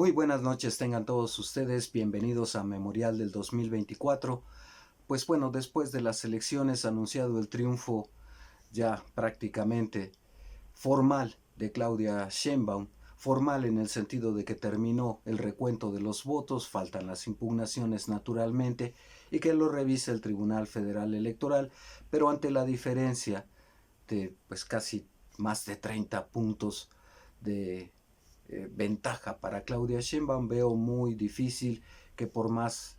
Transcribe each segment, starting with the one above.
Muy buenas noches tengan todos ustedes, bienvenidos a Memorial del 2024. Pues bueno, después de las elecciones anunciado el triunfo ya prácticamente formal de Claudia Sheinbaum, formal en el sentido de que terminó el recuento de los votos, faltan las impugnaciones naturalmente y que lo revise el Tribunal Federal Electoral, pero ante la diferencia de pues casi más de 30 puntos de ventaja para Claudia Sheinbaum, veo muy difícil que por más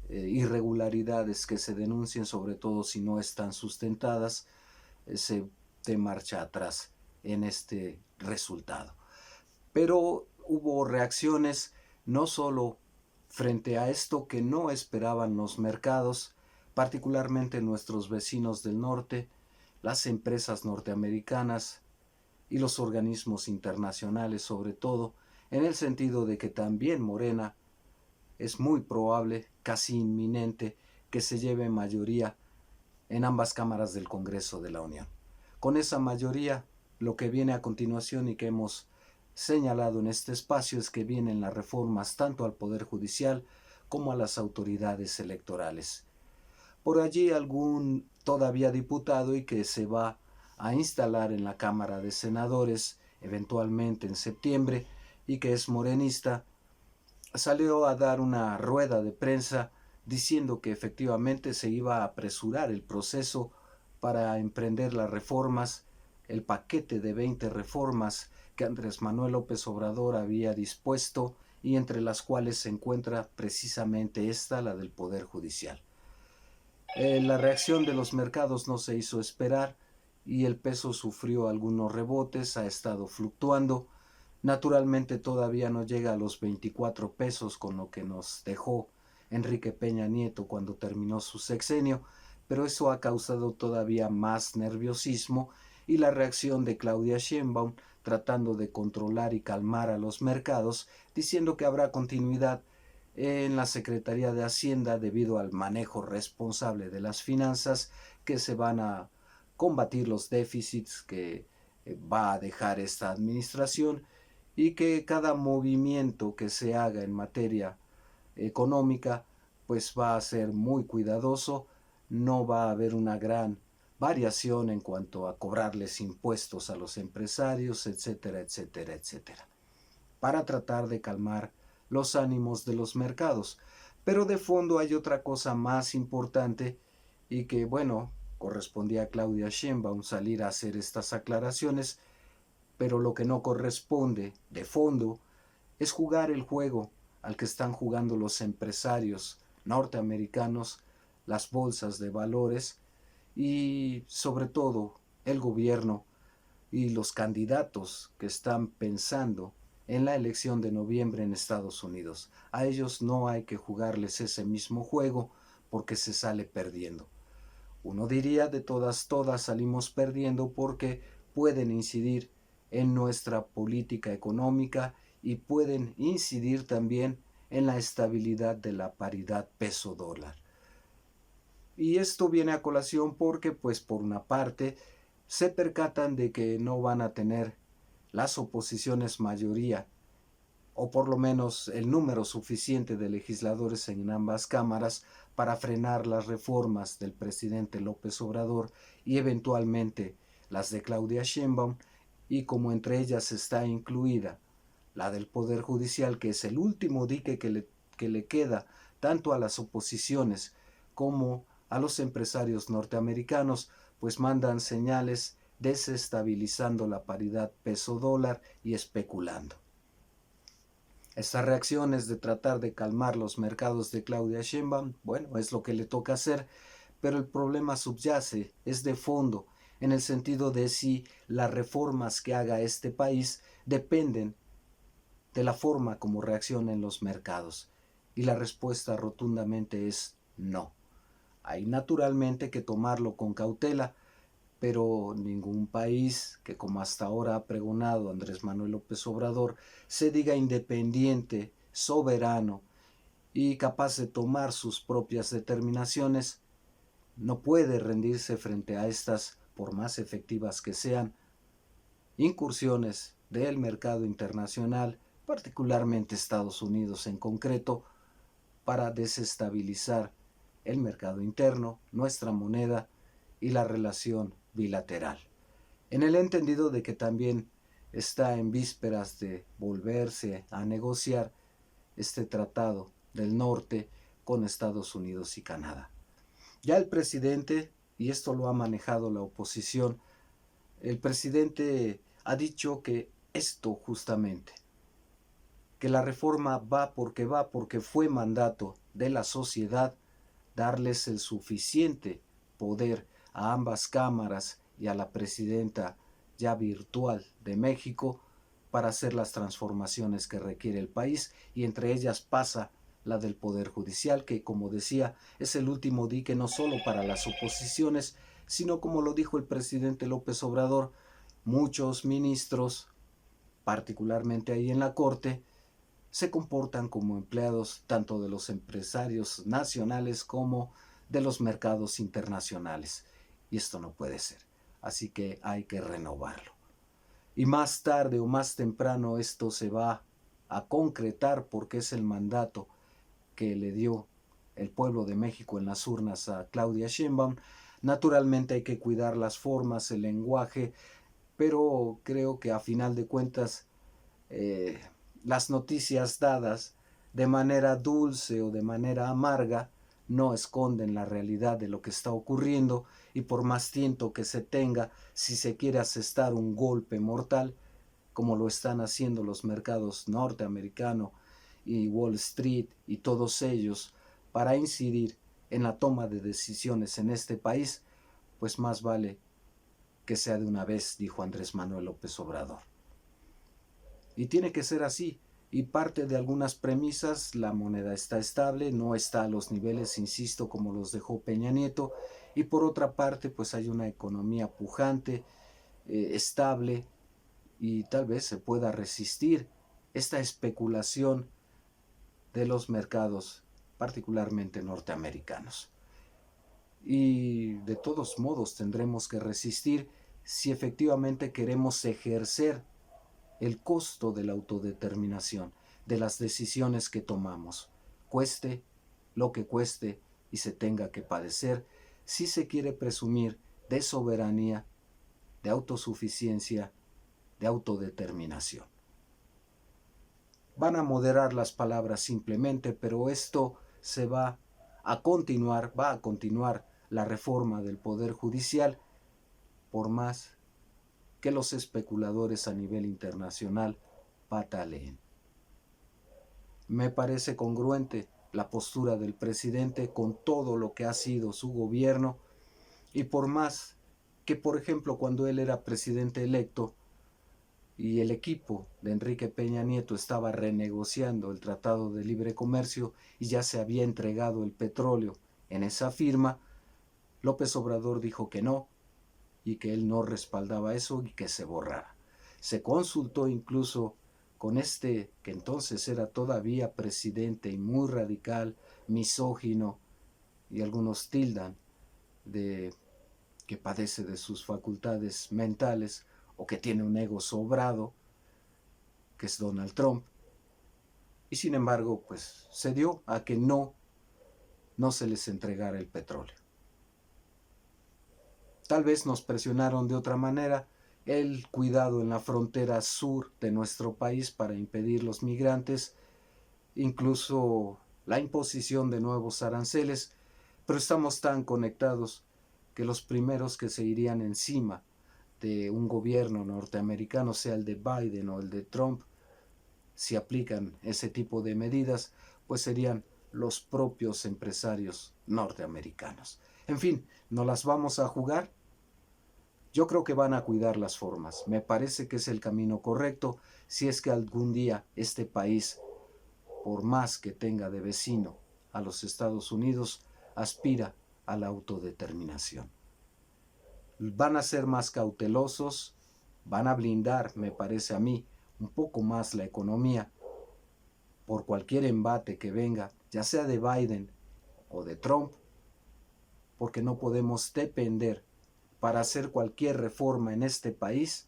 irregularidades que se denuncien, sobre todo si no están sustentadas, se dé marcha atrás en este resultado. Pero hubo reacciones no solo frente a esto que no esperaban los mercados, particularmente nuestros vecinos del norte, las empresas norteamericanas, y los organismos internacionales sobre todo, en el sentido de que también Morena es muy probable, casi inminente, que se lleve mayoría en ambas cámaras del Congreso de la Unión. Con esa mayoría, lo que viene a continuación y que hemos señalado en este espacio es que vienen las reformas tanto al Poder Judicial como a las autoridades electorales. Por allí algún todavía diputado y que se va a instalar en la Cámara de Senadores eventualmente en septiembre y que es morenista, salió a dar una rueda de prensa diciendo que efectivamente se iba a apresurar el proceso para emprender las reformas, el paquete de 20 reformas que Andrés Manuel López Obrador había dispuesto y entre las cuales se encuentra precisamente esta, la del Poder Judicial. La reacción de los mercados no se hizo esperar y el peso sufrió algunos rebotes, ha estado fluctuando. Naturalmente todavía no llega a los 24 pesos con lo que nos dejó Enrique Peña Nieto cuando terminó su sexenio, pero eso ha causado todavía más nerviosismo y la reacción de Claudia Sheinbaum tratando de controlar y calmar a los mercados, diciendo que habrá continuidad en la Secretaría de Hacienda debido al manejo responsable de las finanzas, que se van a combatir los déficits que va a dejar esta administración y que cada movimiento que se haga en materia económica pues va a ser muy cuidadoso, no va a haber una gran variación en cuanto a cobrarles impuestos a los empresarios, etcétera, etcétera, etcétera, para tratar de calmar los ánimos de los mercados. Pero de fondo hay otra cosa más importante y que, bueno, correspondía a Claudia Sheinbaum salir a hacer estas aclaraciones, pero lo que no corresponde de fondo es jugar el juego al que están jugando los empresarios norteamericanos, las bolsas de valores y sobre todo el gobierno y los candidatos que están pensando en la elección de noviembre en Estados Unidos. A ellos no hay que jugarles ese mismo juego porque se sale perdiendo. Uno diría de todas salimos perdiendo porque pueden incidir en nuestra política económica y pueden incidir también en la estabilidad de la paridad peso-dólar. Y esto viene a colación porque, pues por una parte, se percatan de que no van a tener las oposiciones mayoría, o por lo menos el número suficiente de legisladores en ambas cámaras para frenar las reformas del presidente López Obrador y eventualmente las de Claudia Sheinbaum, y como entre ellas está incluida la del Poder Judicial, que es el último dique que le queda tanto a las oposiciones como a los empresarios norteamericanos, pues mandan señales desestabilizando la paridad peso-dólar y especulando. Estas reacciones de tratar de calmar los mercados de Claudia Sheinbaum, bueno, es lo que le toca hacer, pero el problema subyace, es de fondo, en el sentido de si las reformas que haga este país dependen de la forma como reaccionen los mercados. Y la respuesta rotundamente es no. Hay naturalmente que tomarlo con cautela, pero ningún país que, como hasta ahora ha pregonado Andrés Manuel López Obrador, se diga independiente, soberano y capaz de tomar sus propias determinaciones, no puede rendirse frente a estas, por más efectivas que sean, incursiones del mercado internacional particularmente Estados Unidos en concreto, para desestabilizar el mercado interno, nuestra moneda y la relación bilateral. En el entendido de que también está en vísperas de volverse a negociar este tratado del norte con Estados Unidos y Canadá. Ya el presidente, y esto lo ha manejado la oposición, el presidente ha dicho que esto justamente, que la reforma va porque fue mandato de la sociedad darles el suficiente poder a ambas cámaras y a la presidenta ya virtual de México para hacer las transformaciones que requiere el país, y entre ellas pasa la del Poder Judicial, que, como decía, es el último dique no solo para las oposiciones, sino, como lo dijo el presidente López Obrador, muchos ministros, particularmente ahí en la Corte, se comportan como empleados tanto de los empresarios nacionales como de los mercados internacionales. Y esto no puede ser. Así que hay que renovarlo. Y más tarde o más temprano esto se va a concretar, porque es el mandato que le dio el pueblo de México en las urnas a Claudia Sheinbaum. Naturalmente hay que cuidar las formas, el lenguaje, pero creo que a final de cuentas las noticias dadas de manera dulce o de manera amarga no esconden la realidad de lo que está ocurriendo, y por más tiento que se tenga, si se quiere asestar un golpe mortal, como lo están haciendo los mercados norteamericano y Wall Street y todos ellos, para incidir en la toma de decisiones en este país, pues más vale que sea de una vez, dijo Andrés Manuel López Obrador. Y tiene que ser así. Y parte de algunas premisas: la moneda está estable, no está a los niveles, insisto, como los dejó Peña Nieto. Y por otra parte, pues hay una economía pujante, estable, y tal vez se pueda resistir esta especulación de los mercados, particularmente norteamericanos. Y de todos modos tendremos que resistir si efectivamente queremos ejercer el costo de la autodeterminación, de las decisiones que tomamos, cueste lo que cueste y se tenga que padecer, si se quiere presumir de soberanía, de autosuficiencia, de autodeterminación. Van a moderar las palabras simplemente, pero esto va a continuar la reforma del Poder Judicial, por más que los especuladores a nivel internacional pataleen. Me parece congruente la postura del presidente con todo lo que ha sido su gobierno, y por más que, por ejemplo, cuando él era presidente electo y el equipo de Enrique Peña Nieto estaba renegociando el Tratado de Libre Comercio y ya se había entregado el petróleo en esa firma, López Obrador dijo que no, y que él no respaldaba eso y que se borrara. Se consultó incluso con que entonces era todavía presidente y muy radical, misógino, y algunos tildan de que padece de sus facultades mentales o que tiene un ego sobrado, que es Donald Trump. Y sin embargo, pues se dio a que no se les entregara el petróleo. Tal vez nos presionaron de otra manera, el cuidado en la frontera sur de nuestro país para impedir los migrantes, incluso la imposición de nuevos aranceles, pero estamos tan conectados que los primeros que se irían encima de un gobierno norteamericano, sea el de Biden o el de Trump, si aplican ese tipo de medidas, pues serían los propios empresarios norteamericanos. En fin, ¿no las vamos a jugar? Yo creo que van a cuidar las formas. Me parece que es el camino correcto si es que algún día este país, por más que tenga de vecino a los Estados Unidos, aspira a la autodeterminación. Van a ser más cautelosos, van a blindar, me parece a mí, un poco más la economía por cualquier embate que venga, ya sea de Biden o de Trump, porque no podemos depender para hacer cualquier reforma en este país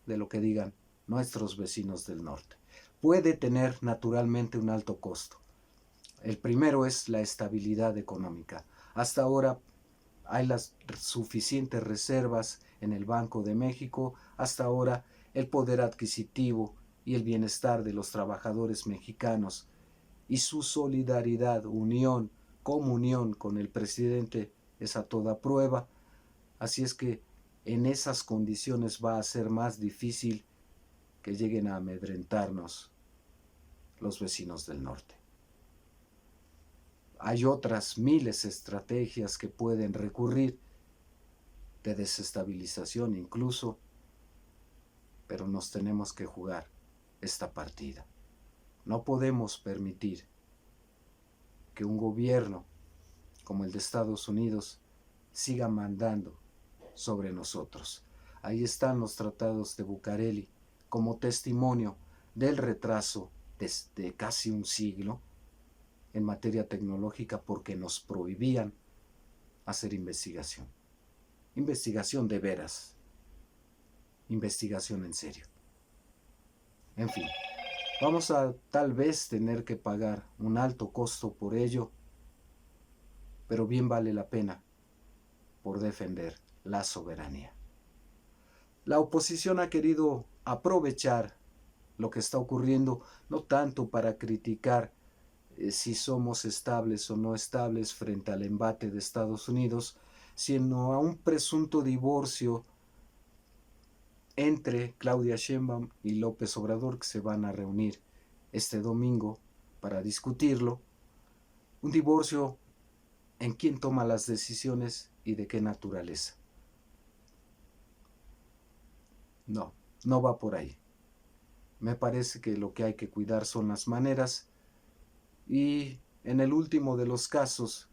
de lo que digan nuestros vecinos del norte. puede tener naturalmente un alto costo. El primero es la estabilidad económica. Hasta ahora hay las suficientes reservas en el Banco de México. Hasta ahora el poder adquisitivo y el bienestar de los trabajadores mexicanos y su solidaridad, unión, comunión con el presidente es a toda prueba. Así es que en esas condiciones va a ser más difícil que lleguen a amedrentarnos los vecinos del norte. Hay otras miles de estrategias que pueden recurrir, de desestabilización incluso, pero nos tenemos que jugar esta partida. No podemos permitir que un gobierno como el de Estados Unidos siga mandando sobre nosotros. Ahí están los tratados de Bucareli como testimonio del retraso desde casi un siglo en materia tecnológica porque nos prohibían hacer investigación. Investigación de veras. Investigación en serio. En fin, vamos a tal vez tener que pagar un alto costo por ello, pero bien vale la pena por defender la soberanía. La oposición ha querido aprovechar lo que está ocurriendo, no tanto para criticar si somos estables o no estables frente al embate de Estados Unidos, sino a un presunto divorcio entre Claudia Sheinbaum y López Obrador, que se van a reunir este domingo para discutirlo. Un divorcio en quién toma las decisiones y de qué naturaleza. No va por ahí. Me parece que lo que hay que cuidar son las maneras y en el último de los casos,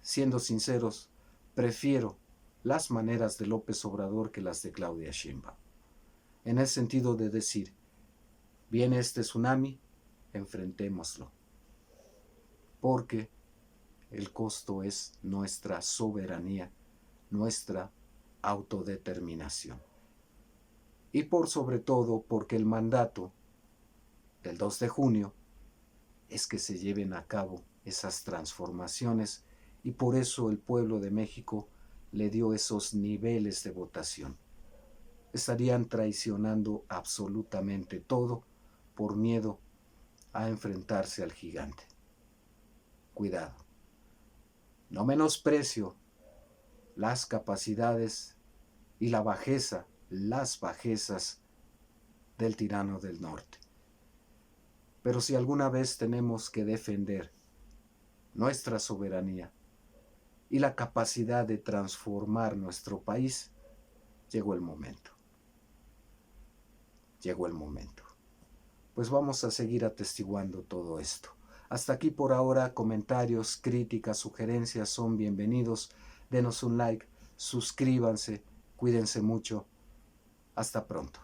siendo sinceros, prefiero las maneras de López Obrador que las de Claudia Sheinbaum. En el sentido de decir, viene este tsunami, enfrentémoslo. Porque el costo es nuestra soberanía, nuestra autodeterminación. Y por sobre todo porque el mandato del 2 de junio es que se lleven a cabo esas transformaciones y por eso el pueblo de México le dio esos niveles de votación. Estarían traicionando absolutamente todo por miedo a enfrentarse al gigante. Cuidado. No menosprecio las capacidades y la bajeza, las bajezas del tirano del norte. Pero si alguna vez tenemos que defender nuestra soberanía y la capacidad de transformar nuestro país, llegó el momento. Llegó el momento. Pues vamos a seguir atestiguando todo esto. Hasta aquí por ahora, comentarios, críticas, sugerencias son bienvenidos. Denos un like, suscríbanse, cuídense mucho. Hasta pronto.